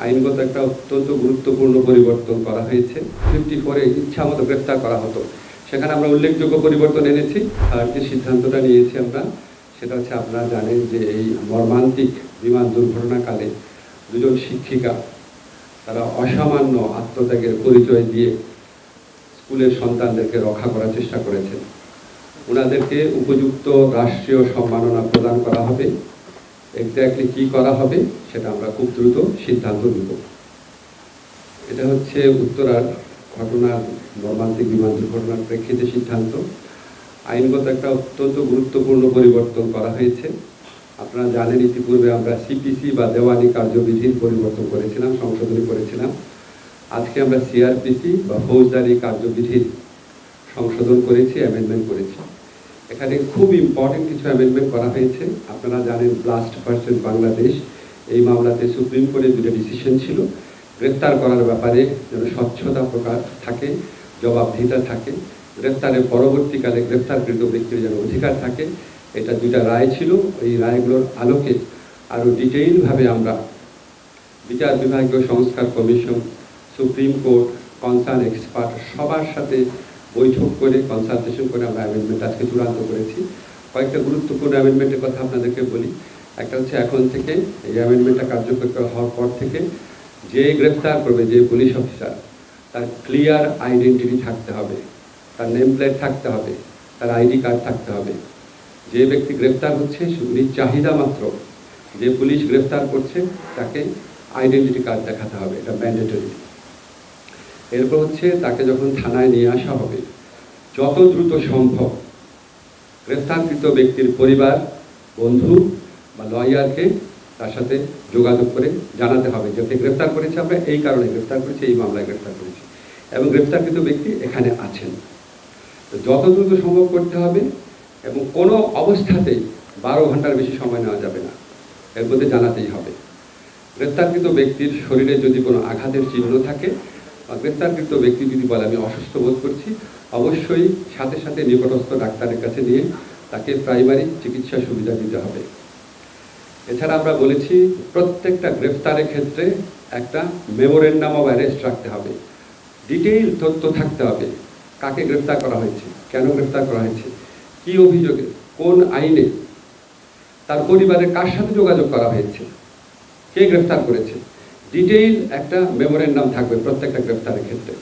আইনগত একটা অত্যন্ত গুরুত্বপূর্ণ পরিবর্তন করা হয়েছে। 54-এ ইচ্ছামতো গ্রেফতার করা হতো, সেখানে আমরা উল্লেখযোগ্য পরিবর্তন এনেছি। আর যে সিদ্ধান্তটা নিয়েছি আমরা, সেটা হচ্ছে আপনারা জানেন যে এই মর্মান্তিক বিমান দুর্ঘটনাকালে দুজন শিক্ষিকা তারা অসামান্য আত্মত্যাগের পরিচয় দিয়ে স্কুলের সন্তানদেরকে রক্ষা করার চেষ্টা করেছেন। ওনাদেরকে উপযুক্ত রাষ্ট্রীয় সম্মাননা প্রদান করা হবে। এক্স্যাক্টলি কি করা হবে সেটা আমরা খুব দ্রুত সিদ্ধান্ত নেব। এটা হচ্ছে উত্তরার ঘটনার মর্মান্তিক বিমান দুর্ঘটনার প্রেক্ষিতে সিদ্ধান্ত। আইনগত একটা অত্যন্ত গুরুত্বপূর্ণ পরিবর্তন করা হয়েছে। আপনারা জানেন ইতিপূর্বে আমরা সিপিসি বা দেওয়ানি কার্যবিধির পরিবর্তন করেছিলাম, সংশোধনী করেছিলাম। আজকে আমরা সিআরপিসি বা ফৌজদারি কার্যবিধির সংশোধন করেছি, অ্যামেন্ডমেন্ট করেছি। এখানে খুব ইম্পর্টেন্ট কিছু অ্যামেন্ডমেন্ট করা হয়েছে। আপনারা জানেন ব্লাস্ট ভার্সেস বাংলাদেশ, এই মামলাতে সুপ্রিম কোর্টের দুটো ডিসিশন ছিল। গ্রেফতার করার ব্যাপারে যেন স্বচ্ছতা প্রকাশ থাকে, জবাবদিহিতা থাকে, গ্রেফতারের পরবর্তীকালে গ্রেফতারকৃত ব্যক্তির যেন অধিকার থাকে, এটা দুইটা রায় ছিল। এই রায়গুলোর আলোকে আরও ডিটেইলভাবে আমরা বিচার বিভাগীয় সংস্কার commission, supreme court, concern expert সবার সাথে বৈঠক করে কনসালটেশন করে আমরা অ্যামেন্ডমেন্ট আজকে চূড়ান্ত করেছি। কয়েকটা গুরুত্বপূর্ণ অ্যামেন্ডমেন্টের কথা আপনাদেরকে বলি। একটা হচ্ছে এখন থেকে এই অ্যামেন্ডমেন্টটা কার্যকর হওয়ার পর থেকে যে গ্রেফতার করবে, যে পুলিশ অফিসার, তার ক্লিয়ার আইডেন্টিটি থাকতে হবে, তার নেম প্লেট থাকতে হবে, তার আইডি কার্ড থাকতে হবে। যে ব্যক্তি গ্রেফতার হচ্ছে উনি চাহিদা মাত্র যে পুলিশ গ্রেফতার করছে তাকে আইডেন্টিটি কার্ড দেখাতে হবে, এটা ম্যান্ডেটরি। এরপর হচ্ছে তাকে যখন থানায় নিয়ে আসা হবে, যত দ্রুত সম্ভব গ্রেফতারকৃত ব্যক্তির পরিবার, বন্ধু বা লয়ারকে তার সাথে যোগাযোগ করে জানাতে হবে যে গ্রেফতার করেছে, আমরা এই কারণে গ্রেফতার করেছি, এই মামলায় গ্রেফতার করেছি এবং গ্রেফতারকৃত ব্যক্তি এখানে আছেন। যত দ্রুত সম্ভব করতে হবে এবং কোনো অবস্থাতেই 12 ঘন্টার বেশি সময় নেওয়া যাবে না, এর মধ্যে জানাতেই হবে। গ্রেফতারকৃত ব্যক্তির শরীরে যদি কোনো আঘাতের চিহ্ন থাকে বা গ্রেফতারকৃত ব্যক্তি যদি বলে আমি অসুস্থ বোধ করছি, অবশ্যই সাথে সাথে নিকটস্থ ডাক্তারের কাছে নিয়ে তাকে প্রাইমারি চিকিৎসা সুবিধা দিতে হবে। এছাড়া আমরা বলেছি প্রত্যেকটা গ্রেফতারের ক্ষেত্রে একটা মেমোরেন্ডাম অফ অ্যারেস্ট রাখতে হবে, ডিটেইল তথ্য থাকতে হবে। কাকে গ্রেফতার করা হয়েছে, কেন গ্রেফতার করা হয়েছে, কী অভিযোগে, কোন আইনে, তার পরিবারের কার সাথে যোগাযোগ করা হয়েছে, কে গ্রেফতার করেছে, ডিটেইল একটা মেমোরেন্ডাম থাকবে প্রত্যেকটা গ্রেফতারের ক্ষেত্রে।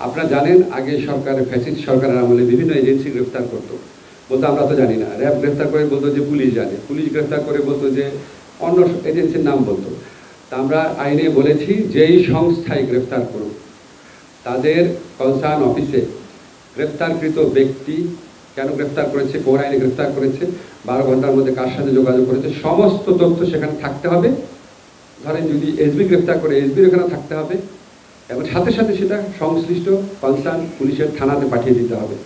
আপনারা জানেন আগে সরকারের ফ্যাসিস্ট সরকারের আমলে বিভিন্ন এজেন্সি গ্রেফতার করতো, বলতো আমরা তো জানি না। র্যাব গ্রেফতার করে বলতো যে পুলিশ জানে, পুলিশ গ্রেফতার করে বলতো যে অন্য এজেন্সির নাম বলতো। তা আমরা আইনে বলেছি যেই সংস্থায় গ্রেফতার করুক তাদের কনসার্ন অফিসে গ্রেফতারকৃত ব্যক্তি কেন গ্রেফতার করেছে, কোন আইনে গ্রেফতার করেছে, 12 ঘন্টার মধ্যে কার সাথে যোগাযোগ করেছে, সমস্ত তথ্য সেখানে থাকতে হবে। ধরেন যদি এসবি গ্রেফতার করে এসবির ওখানে থাকতে হবে এবং সাথে সাথে সেটা সংশ্লিষ্ট কনসার্ন পুলিশের থানাতে পাঠিয়ে দিতে হবে।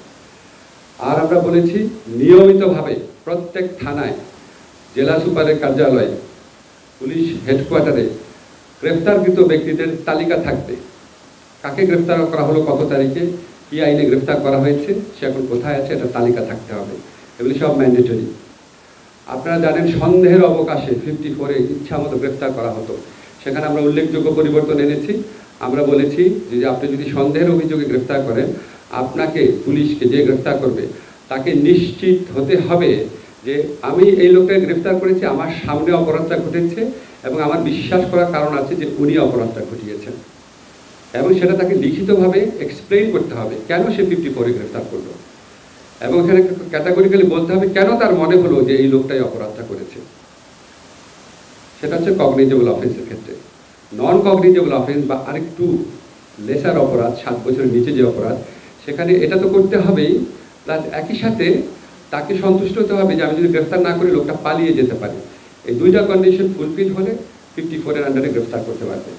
আর আমরা বলেছি নিয়মিতভাবে প্রত্যেক থানায়, জেলা সুপারের কার্যালয়ে, পুলিশ হেডকোয়ার্টারে গ্রেফতারকৃত ব্যক্তিদের তালিকা থাকবে। কাকে গ্রেফতার করা হলো, কত তারিখে, কী আইনে গ্রেফতার করা হয়েছে, সে এখন কোথায় আছে, এটা তালিকা থাকতে হবে। এগুলি সব ম্যান্ডেটরি। আপনারা জানেন সন্দেহের অবকাশে 54-এ ইচ্ছামতো গ্রেফতার করা হতো, সেখানে আমরা উল্লেখযোগ্য পরিবর্তন এনেছি। আমরা বলেছি যে আপনি যদি সন্দেহের অভিযোগে গ্রেফতার করেন, আপনাকে পুলিশকে যে গ্রেফতার করবে তাকে নিশ্চিত হতে হবে যে আমি এই লোককে গ্রেফতার করেছি, আমার সামনে অপরাধটা ঘটেছে এবং আমার বিশ্বাস করার কারণ আছে যে উনি অপরাধটা ঘটিয়েছেন, এবং সেটা তাকে লিখিতভাবে এক্সপ্লেইন করতে হবে কেন সে 54-এ গ্রেফতার করলো, এবং এখানে ক্যাটাগরিক্যালি বলতে হবে কেন তার মনে হলো যে এই লোকটাই অপরাধটা করেছে। সেটা হচ্ছে কগনিজেবল অফেন্সের ক্ষেত্রে। নন কগনিজেবল অফেন্স বা আরেকটু লেসার অপরাধ, 7 বছরের নিচে যে অপরাধ, সেখানে এটা তো করতে হবেই, প্লাস একই সাথে তাকে সন্তুষ্ট হতে হবে যে আমি যদি গ্রেফতার না করি লোকটা পালিয়ে যেতে পারে। এই দুইটা কন্ডিশন ফুলফিল হলে 54-এর আন্ডারে গ্রেফতার করতে পারবে।